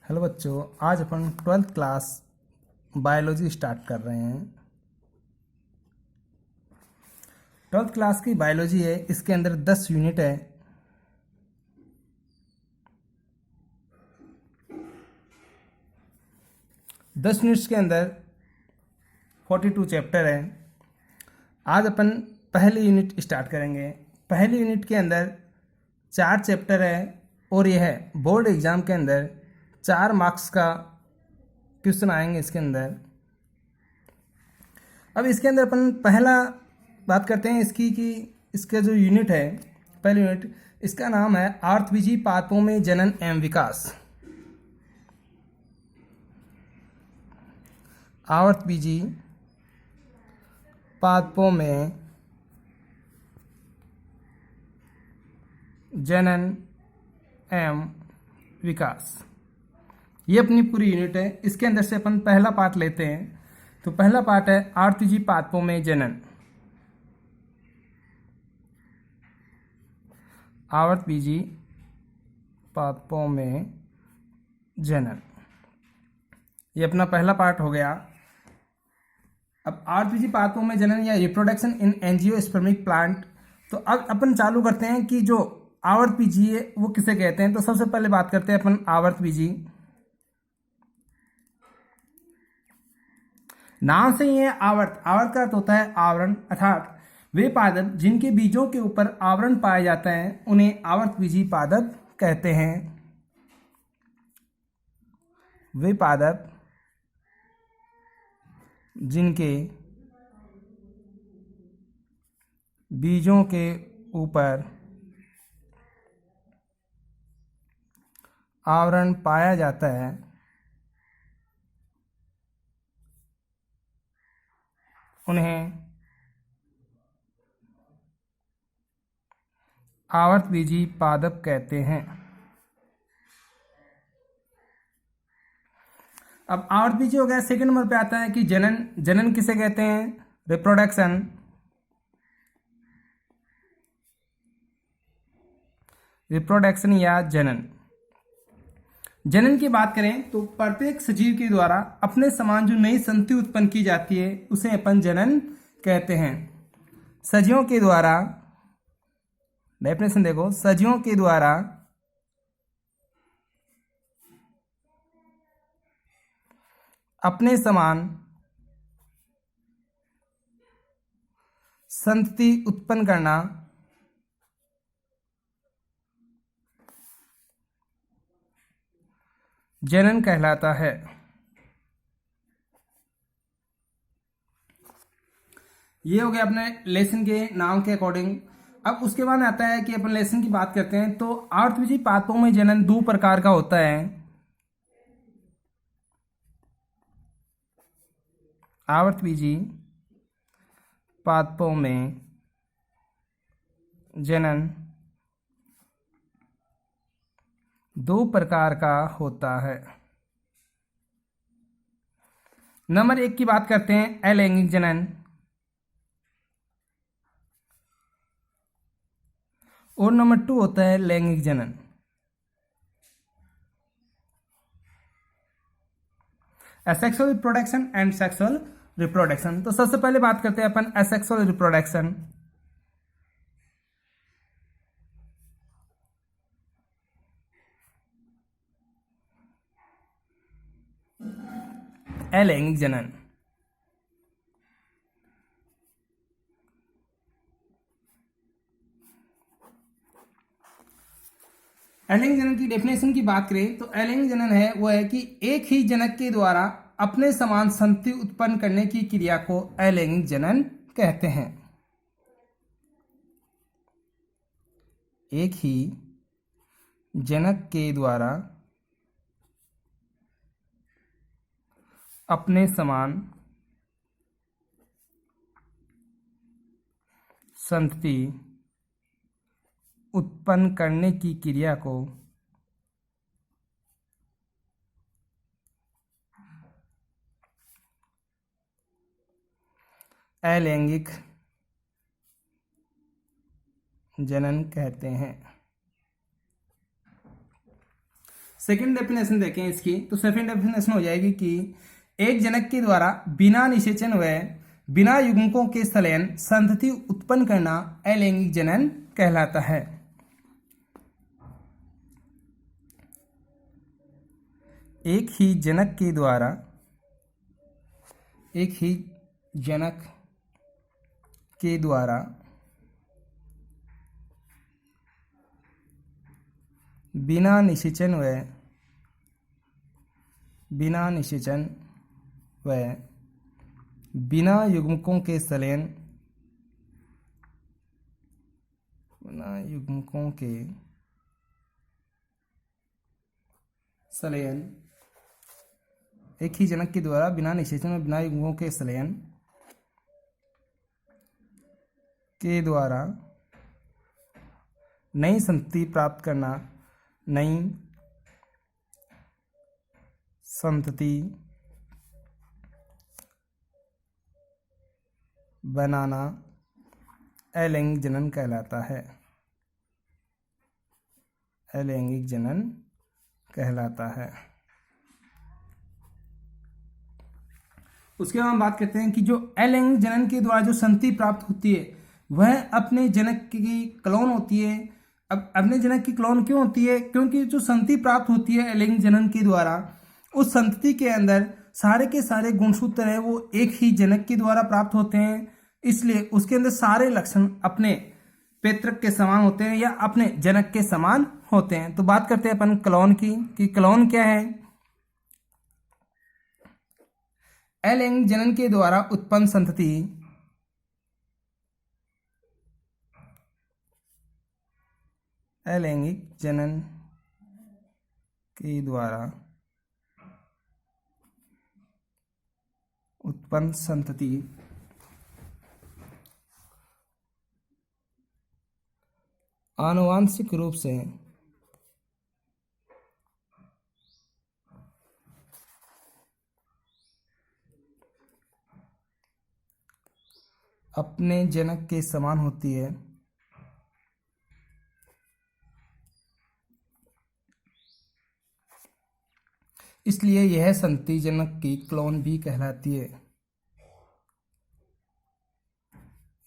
Hello बच्चों, आज अपन 12th class biology start कर रहे हैं। 12th क्लास की बायोलॉजी है, इसके अंदर 10 यूनिट है। दस यूनिट्स के अंदर 42 चैप्टर है। आज अपन पहली यूनिट स्टार्ट करेंगे। पहली यूनिट के अंदर 4 चैप्टर है और यह है बोर्ड एग्ज़ाम के अंदर 4 मार्क्स का क्वेश्चन आएंगे इसके अंदर। अब इसके अंदर अपन पहला बात करते हैं इसकी कि इसका जो यूनिट है, पहली यूनिट, इसका नाम है आर्थबीजी पादपों में जनन एवं विकास। आवर्तबीजी पादपों में जनन एवं विकास, ये अपनी पूरी यूनिट है। इसके अंदर से अपन पहला पार्ट लेते हैं। तो पहला पार्ट है आर्थबीजी पादपों में जनन। आवर्तबीजी पादपों में जनन, ये अपना पहला पार्ट हो गया। अब आर्थबीजी पादपों में जनन या रिप्रोडक्शन इन एंजियोस्पर्मिक प्लांट। तो अब अपन चालू करते हैं कि जो आवर्तबीजी है वो किसे कहते हैं। तो सबसे पहले बात करते हैं अपन आवर्तबीजी। नाम से ही है आवर्त, आवर्त का अर्थ होता है आवरण, अर्थात वे पादप जिनके बीजों के ऊपर आवरण पाया जाता है उन्हें आवर्तबीजी पादप कहते हैं। वे पादप जिनके बीजों के ऊपर आवरण पाया जाता है उन्हें आवर्तबीजी पादप कहते हैं। अब आवर्तबीजी हो गया। सेकंड नंबर पे आता है कि जनन। जनन किसे कहते हैं? रिप्रोडक्शन। रिप्रोडक्शन या जनन। जनन की बात करें तो प्रत्येक सजीव के द्वारा अपने समान जो नई संतति उत्पन्न की जाती है उसे अपन जनन कहते हैं। सजीवों के द्वारा, डेफिनेशन देखो, सजीवों के द्वारा अपने समान संतति उत्पन्न करना जनन कहलाता है। ये हो गया अपने लेसन के नाम के अकॉर्डिंग। अब उसके बाद आता है कि अपन लेसन की बात करते हैं। तो आर्थबीजी पादपों में जनन 2 प्रकार का होता है। आवर्तबीजी पादपों में जनन 2 प्रकार का होता है। नंबर 1 की बात करते हैं, अलैंगिक जनन। और नंबर 2 होता है लैंगिक जनन। Asexual reproduction and sexual reproduction. तो सबसे पहले बात करते हैं अपन एसेक्सुअल रिप्रोडक्शन। अलैंगिक जनन। अलैंगिक जनन की डेफिनेशन की बात करें तो अलैंगिक जनन है वो है कि एक ही जनक के द्वारा अपने समान संतति उत्पन्न करने की क्रिया को अलैंगिक जनन कहते हैं। एक ही जनक के द्वारा अपने समान संतति उत्पन्न करने की क्रिया को अलैंगिक जनन कहते हैं। सेकंड डेफिनेशन देखें इसकी, तो सेकंड डेफिनेशन हो जाएगी कि एक जनक के द्वारा बिना निषेचन व बिना युग्मकों के संलयन संतति उत्पन्न करना अलैंगिक जनन कहलाता है। एक ही जनक के द्वारा बिना निषेचन व बिना युग्मकों के संलयन एक ही जनक के द्वारा बिना निषेचन व बिना युग्मकों के संलयन के द्वारा नई संतति प्राप्त करना, नई संतति बनाना अलैंगिक जनन कहलाता है। अलैंगिक जनन कहलाता है। उसके बाद हम बात करते हैं कि जो अलैंगिक जनन के द्वारा जो संतति प्राप्त होती है वह अपने जनक की क्लोन होती है। अब अपने जनक की क्लोन क्यों होती है? क्योंकि जो संतति प्राप्त होती है अलैंगिक जनन के द्वारा, उस संतति के अंदर सारे के सारे गुणसूत्र है वो एक ही जनक के द्वारा प्राप्त होते हैं, इसलिए उसके अंदर सारे लक्षण अपने पैतृक के समान होते हैं या अपने जनक के समान होते हैं। तो बात करते हैं अपन क्लोन की, कि क्लोन क्या है? अलैंगिक जनन के द्वारा उत्पन्न संतति अलैंगिक जनन के द्वारा उत्पन्न संतति आनुवांशिक रूप से अपने जनक के समान होती है, इसलिए यह संतति जनक की क्लोन भी कहलाती है।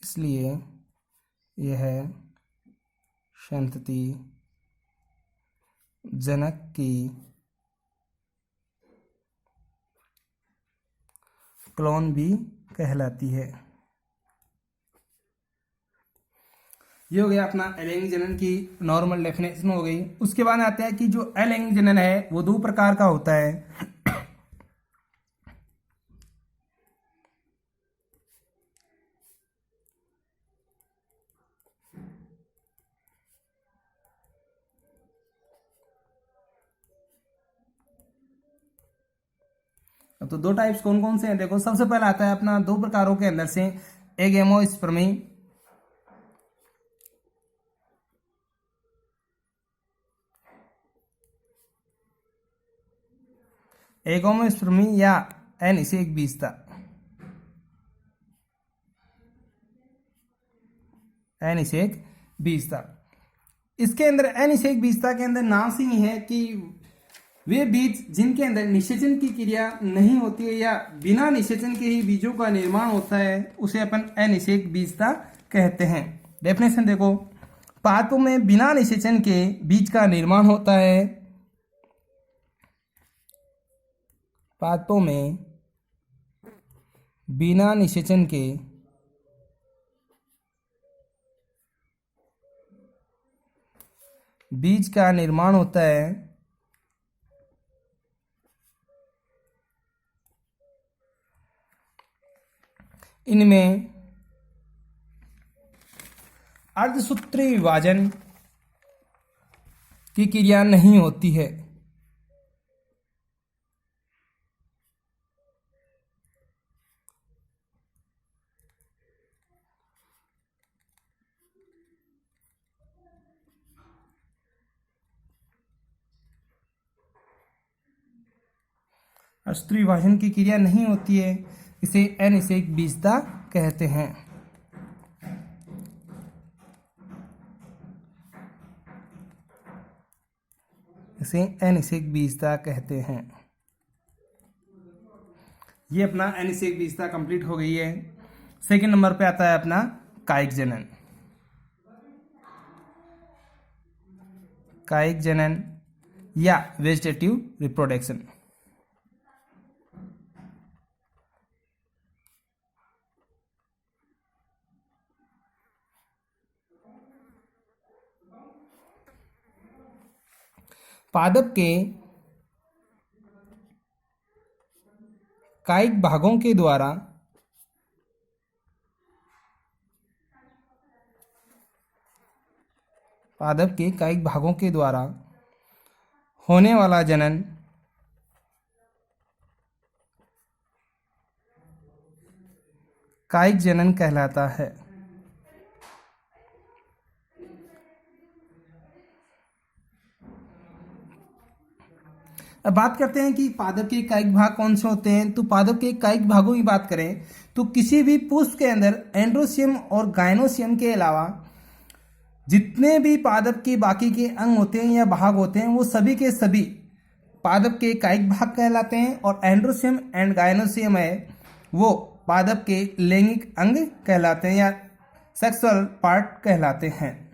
इसलिए यह संतति जनक की क्लोन भी कहलाती है। ये हो गया अपना अलैंगिक जनन की नॉर्मल डेफिनेशन हो गई। उसके बाद आते हैं कि जो अलैंगिक जनन है वो दो प्रकार का होता है। तो दो टाइप्स कौन कौन से हैं? देखो, सबसे पहला आता है अपना दो प्रकारों के अंदर से एगेमोस्पर्मी, एगोमोस्पर्मी या अनिषेक बीजता। अनिषेक बीजता, इसके अंदर अनिषेक बीजता के अंदर नाम से ही है कि वे बीज जिनके अंदर निषेचन की क्रिया नहीं होती है या बिना निषेचन के ही बीजों का निर्माण होता है, उसे अपन अनिषेक बीजता कहते हैं। डेफिनेशन देखो, पादपों में बिना निषेचन के बीज का निर्माण होता है। पादपों में बिना निषेचन के बीज का निर्माण होता है। इनमें अर्धसूत्री विभाजन की क्रिया नहीं होती है। अर्धसूत्री विभाजन की क्रिया नहीं होती है, इसे अनिषेक बीजता कहते हैं। इसे अनिषेक बीजता कहते हैं। ये अपना अनिषेक बीजता कंप्लीट हो गई है। सेकंड नंबर पे आता है अपना कायिक जनन। कायिक जनन या वेजिटेटिव रिप्रोडक्शन। पादप के कायिक भागों के द्वारा होने वाला जनन कायिक जनन कहलाता है। अब बात करते हैं कि पादप के कायिक भाग कौन से होते हैं। तो पादप के कायिक भागों की बात करें तो किसी भी पुष्प के अंदर एंड्रोसियम और गायनोसियम के अलावा जितने भी पादप के बाकी के अंग होते हैं या भाग होते हैं वो सभी के सभी पादप के कायिक भाग कहलाते हैं। और एंड्रोसियम एंड गायनोसियम है वो पादप के लैंगिक अंग कहलाते हैं या सेक्सुअल पार्ट कहलाते हैं।